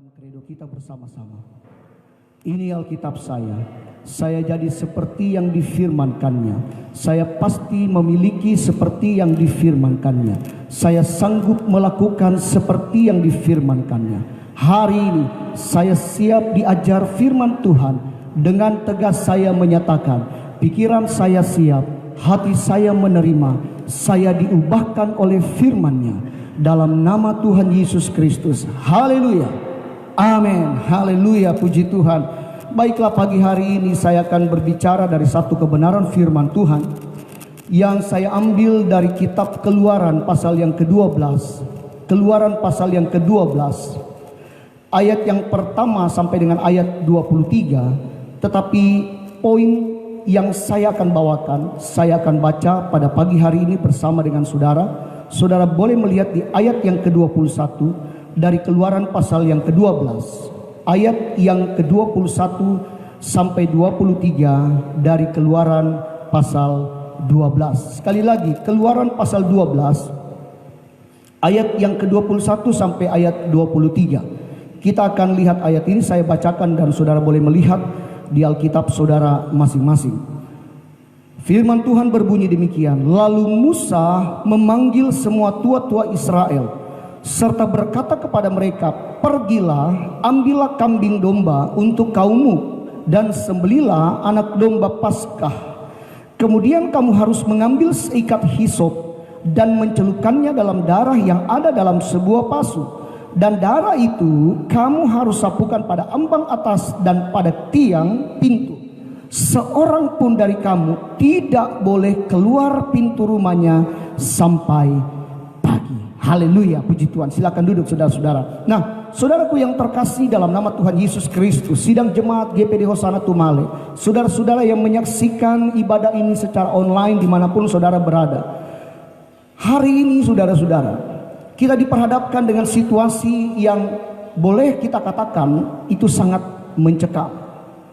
membawakan kredo kita bersama-sama. Ini Alkitab saya jadi seperti yang difirmankannya. Saya pasti memiliki seperti yang difirmankannya. Saya sanggup melakukan seperti yang difirmankannya. Hari ini saya siap diajar firman Tuhan. Dengan tegas saya menyatakan, pikiran saya siap, hati saya menerima, saya diubahkan oleh firman-Nya. Dalam nama Tuhan Yesus Kristus. Haleluya. Amin. Haleluya. Puji Tuhan. Baiklah, pagi hari ini saya akan berbicara dari satu kebenaran firman Tuhan yang saya ambil dari kitab Keluaran pasal yang ke-12. Keluaran pasal yang ke-12. Ayat yang pertama sampai dengan ayat 23. Tetapi poin yang saya akan bawakan, saya akan baca pada pagi hari ini bersama dengan saudara. Saudara boleh melihat di ayat yang ke-21 dari Keluaran pasal yang ke-12. Ayat yang ke-21 sampai 23 dari Keluaran pasal 12. Sekali lagi, Keluaran pasal 12 ayat yang ke-21 sampai ayat 23. Kita akan lihat ayat ini, saya bacakan dan saudara boleh melihat di Alkitab saudara masing-masing. Firman Tuhan berbunyi demikian. Lalu Musa memanggil semua tua-tua Israel serta berkata kepada mereka, pergilah, ambillah kambing domba untuk kaummu dan sembelilah anak domba Paskah. Kemudian kamu harus mengambil seikat hisop dan mencelupkannya dalam darah yang ada dalam sebuah pasu. Dan darah itu kamu harus sapukan pada ambang atas dan pada tiang pintu. Seorang pun dari kamu tidak boleh keluar pintu rumahnya sampai pagi. Haleluya, puji Tuhan. Silakan duduk saudara-saudara. Nah, saudaraku yang terkasih dalam nama Tuhan Yesus Kristus, sidang jemaat GPD Hosana Tumale, saudara-saudara yang menyaksikan ibadah ini secara online dimanapun saudara berada. Hari ini saudara-saudara, kita diperhadapkan dengan situasi yang boleh kita katakan itu sangat mencekam.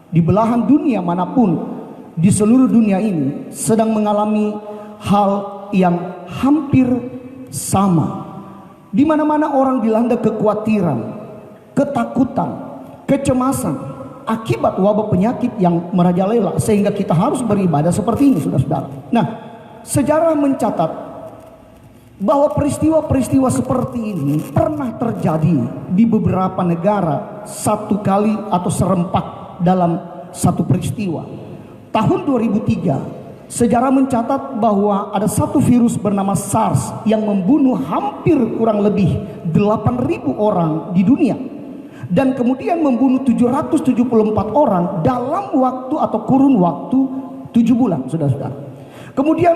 Di belahan dunia manapun, di seluruh dunia ini sedang mengalami hal yang hampir sama. Di mana-mana orang dilanda kekhawatiran, ketakutan, kecemasan akibat wabah penyakit yang merajalela sehingga kita harus beribadah seperti ini, saudara-saudara. Nah, sejarah mencatat bahwa peristiwa-peristiwa seperti ini pernah terjadi di beberapa negara satu kali atau serempak dalam satu peristiwa. Tahun 2003 sejarah mencatat bahwa ada satu virus bernama SARS yang membunuh hampir kurang lebih 8.000 orang di dunia dan kemudian membunuh 774 orang dalam waktu atau kurun waktu 7 bulan, saudara-saudara. Kemudian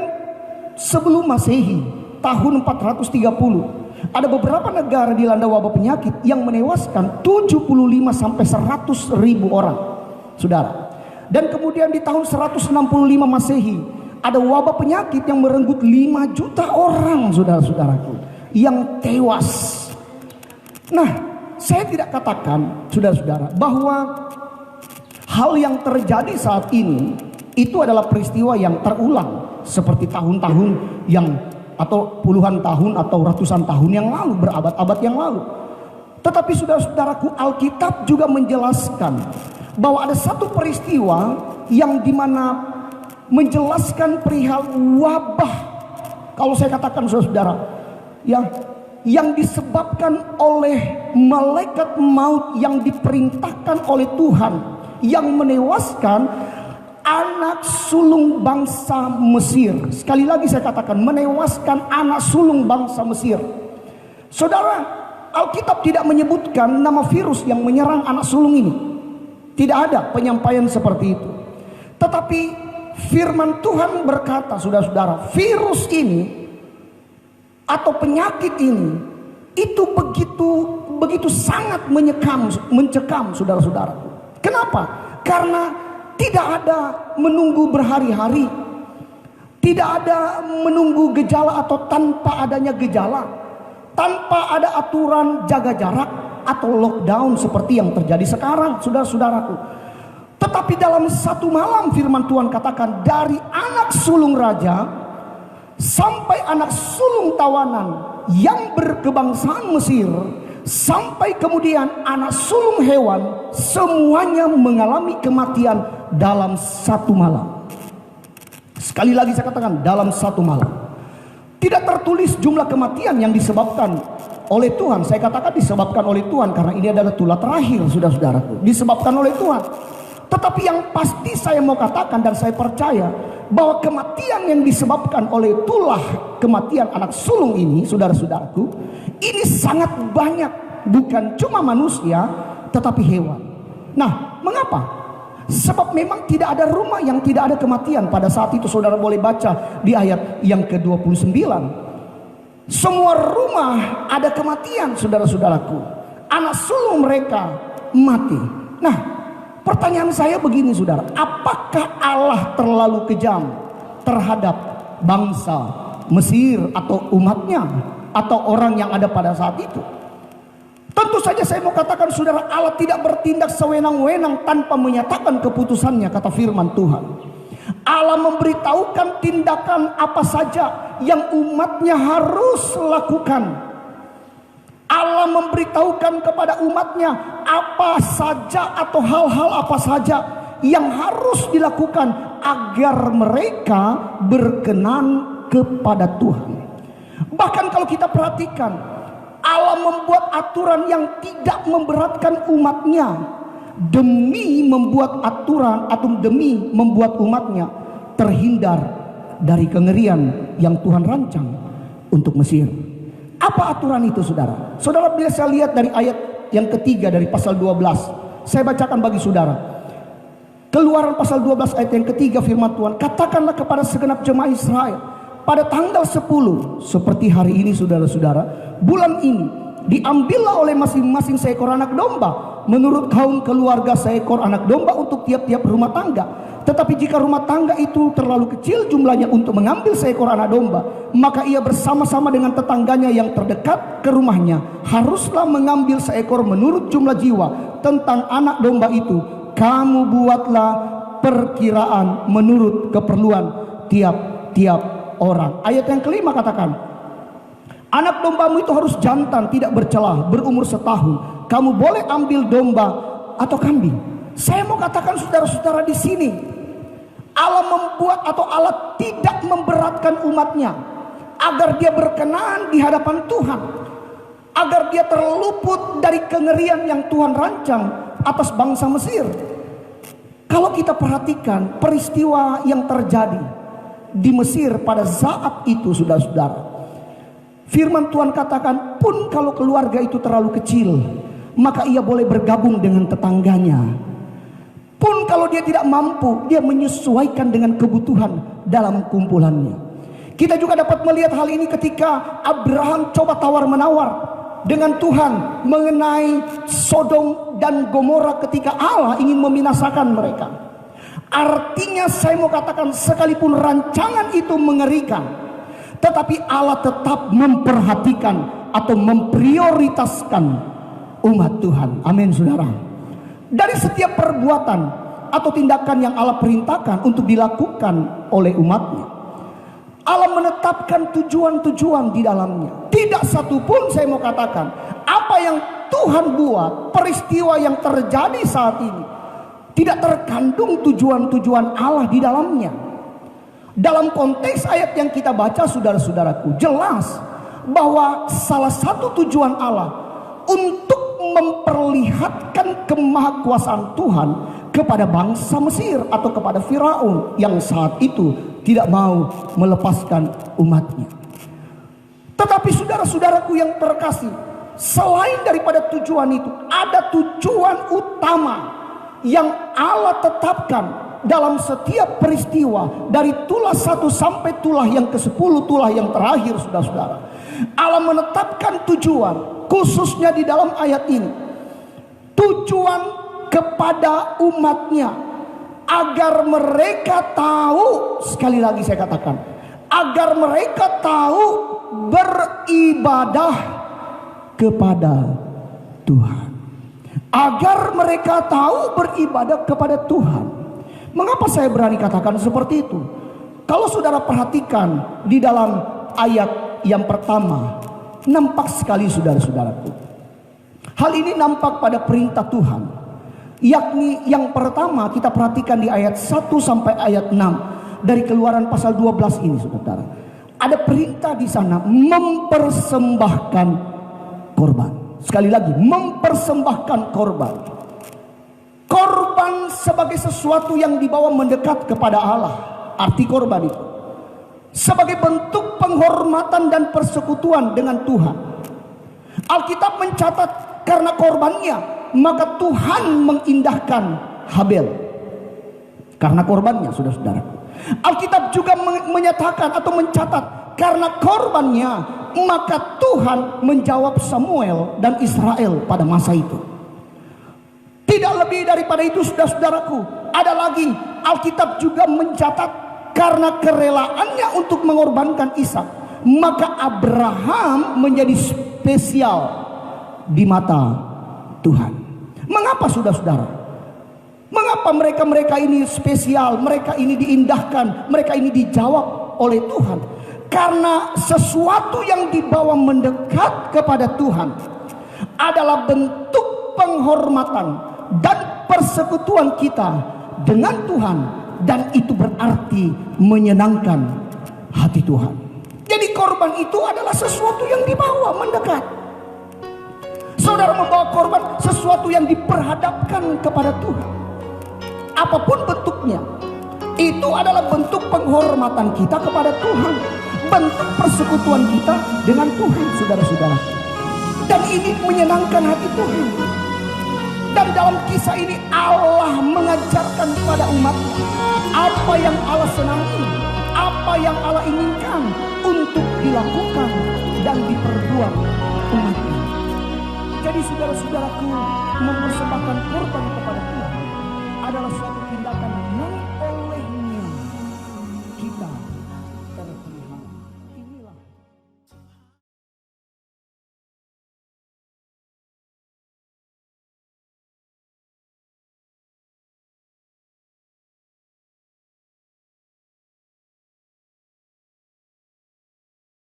sebelum Masehi tahun 430 ada beberapa negara dilanda wabah penyakit yang menewaskan 75 sampai 100.000 orang, saudara. Dan kemudian di tahun 165 Masehi ada wabah penyakit yang merenggut 5 juta orang, saudara-saudaraku, yang tewas. Nah, saya tidak katakan, saudara-saudara, bahwa hal yang terjadi saat ini itu adalah peristiwa yang terulang seperti tahun-tahun yang atau puluhan tahun atau ratusan tahun yang lalu, berabad-abad yang lalu. Tetapi saudara-saudaraku, Alkitab juga menjelaskan bahwa ada satu peristiwa yang dimana menjelaskan perihal wabah, kalau saya katakan saudara-saudara, ya, yang disebabkan oleh malaikat maut yang diperintahkan oleh Tuhan, yang menewaskan anak sulung bangsa Mesir. Sekali lagi saya katakan, menewaskan anak sulung bangsa Mesir. Saudara, Alkitab tidak menyebutkan nama virus yang menyerang anak sulung ini. Tidak ada penyampaian seperti itu. Tetapi firman Tuhan berkata, saudara-saudara, virus ini atau penyakit ini itu begitu sangat mencekam saudara-saudara. Kenapa? Karena tidak ada menunggu berhari-hari, tidak ada menunggu gejala atau tanpa adanya gejala, tanpa ada aturan jaga jarak atau lockdown seperti yang terjadi sekarang, saudara-saudaraku. Tetapi dalam satu malam firman Tuhan katakan, dari anak sulung raja sampai anak sulung tawanan yang berkebangsaan Mesir Sampai kemudian anak sulung hewan semuanya mengalami kematian dalam satu malam. Sekali lagi saya katakan, dalam satu malam. Tidak tertulis jumlah kematian yang disebabkan oleh Tuhan. Saya katakan disebabkan oleh Tuhan karena ini adalah tulah terakhir, saudara-saudaraku. Disebabkan oleh Tuhan. Tetapi yang pasti saya mau katakan dan saya percaya bahwa kematian yang disebabkan oleh tulah kematian anak sulung ini, saudara-saudaraku, ini sangat banyak. Bukan cuma manusia, tetapi hewan. Nah, mengapa? Sebab memang tidak ada rumah yang tidak ada kematian. Pada saat itu saudara boleh baca di ayat yang ke-29. Semua rumah ada kematian, saudara-saudaraku. Anak sulung mereka mati. Nah, pertanyaan saya begini, saudara. Apakah Allah terlalu kejam terhadap bangsa Mesir atau umatnya, atau orang yang ada pada saat itu? Tentu saja saya mau katakan, saudara, Allah tidak bertindak sewenang-wenang tanpa menyatakan keputusannya, kata firman Tuhan. Allah memberitahukan tindakan apa saja yang umatnya harus lakukan. Allah memberitahukan kepada umatnya apa saja atau hal-hal apa saja yang harus dilakukan agar mereka berkenan kepada Tuhan. Bahkan kalau kita perhatikan, Allah membuat aturan yang tidak memberatkan umatnya demi membuat aturan atau demi membuat umatnya terhindar dari kengerian yang Tuhan rancang untuk Mesir. Apa aturan itu, saudara? Saudara bisa lihat dari ayat yang ketiga dari pasal 12. Saya bacakan bagi saudara. Keluaran pasal 12 ayat yang ketiga, firman Tuhan, katakanlah kepada segenap jemaah Israel, pada tanggal 10 seperti hari ini, saudara-saudara, bulan ini diambillah oleh masing-masing seekor anak domba, menurut kaum keluarga seekor anak domba untuk tiap-tiap rumah tangga. Tetapi jika rumah tangga itu terlalu kecil jumlahnya untuk mengambil seekor anak domba, maka ia bersama-sama dengan tetangganya yang terdekat ke rumahnya haruslah mengambil seekor menurut jumlah jiwa. Tentang anak domba itu, kamu buatlah perkiraan menurut keperluan tiap-tiap orang. Ayat yang kelima katakan, anak dombamu itu harus jantan, tidak bercelah, berumur setahun. Kamu boleh ambil domba atau kambing. Saya mau katakan, saudara-saudara, di sini Allah membuat atau Allah tidak memberatkan umatnya agar dia berkenan di hadapan Tuhan, agar dia terluput dari kengerian yang Tuhan rancang atas bangsa Mesir. Kalau kita perhatikan peristiwa yang terjadi di Mesir pada saat itu, saudara-saudara, firman Tuhan katakan, pun kalau keluarga itu terlalu kecil, maka ia boleh bergabung dengan tetangganya. Pun kalau dia tidak mampu, dia menyesuaikan dengan kebutuhan dalam kumpulannya. Kita juga dapat melihat hal ini ketika Abraham coba tawar-menawar dengan Tuhan mengenai Sodom dan Gomora ketika Allah ingin membinasakan mereka. Artinya saya mau katakan, sekalipun rancangan itu mengerikan, tetapi Allah tetap memperhatikan atau memprioritaskan umat Tuhan. Amin, saudara. Dari setiap perbuatan atau tindakan yang Allah perintahkan untuk dilakukan oleh umatnya, Allah menetapkan tujuan-tujuan di dalamnya. Tidak satu pun, saya mau katakan, apa yang Tuhan buat, peristiwa yang terjadi saat ini, tidak terkandung tujuan-tujuan Allah di dalamnya. Dalam konteks ayat yang kita baca, saudara-saudaraku, jelas bahwa salah satu tujuan Allah untuk memperlihatkan kemahakuasaan Tuhan kepada bangsa Mesir atau kepada Firaun yang saat itu tidak mau melepaskan umatnya. Tetapi saudara-saudaraku yang terkasih, selain daripada tujuan itu, ada tujuan utama yang Allah tetapkan dalam setiap peristiwa, dari tulah 1 sampai tulah yang ke-10, tulah yang terakhir, saudara-saudara. Allah menetapkan tujuan khususnya di dalam ayat ini, tujuan kepada umatnya agar mereka tahu, sekali lagi saya katakan, agar mereka tahu beribadah kepada Tuhan. Agar mereka tahu beribadah kepada Tuhan. Mengapa saya berani katakan seperti itu? Kalau saudara perhatikan di dalam ayat yang pertama, nampak sekali, saudara-saudaraku, Hal ini nampak pada perintah Tuhan, yakni yang pertama kita perhatikan di ayat 1 sampai ayat 6 dari Keluaran pasal 12 ini, saudara. Ada perintah di sana mempersembahkan korban. Sekali lagi, mempersembahkan korban. Korban sebagai sesuatu yang dibawa mendekat kepada Allah. Arti korban itu sebagai bentuk penghormatan dan persekutuan dengan Tuhan. Alkitab mencatat karena korbannya maka Tuhan mengindahkan Habel. Karena korbannya, saudara-saudara. Alkitab juga menyatakan atau mencatat karena korbannya maka Tuhan menjawab Samuel dan Israel pada masa itu. Tidak lebih daripada itu, saudara-saudaraku, ada lagi Alkitab juga mencatat karena kerelaannya untuk mengorbankan Ishak, maka Abraham menjadi spesial di mata Tuhan. Mengapa, saudara-saudara? Mengapa mereka ini spesial, mereka ini diindahkan, mereka ini dijawab oleh Tuhan? Karena sesuatu yang dibawa mendekat kepada Tuhan adalah bentuk penghormatan dan persekutuan kita dengan Tuhan, dan itu berarti menyenangkan hati Tuhan. Jadi korban itu adalah sesuatu yang dibawa mendekat. Saudara membawa korban sesuatu yang diperhadapkan kepada Tuhan. Apapun bentuknya, itu adalah bentuk penghormatan kita kepada Tuhan, bentuk persekutuan kita dengan Tuhan, saudara-saudara. Dan ini menyenangkan hati Tuhan. Dan dalam kisah ini Allah mengajarkan kepada umatnya apa yang Allah senangi, apa yang Allah inginkan untuk dilakukan dan diperbuat umatnya. Jadi saudara-saudaraku, mempersembahkan korban kepada Tuhan adalah suatu tindakan yang olehnya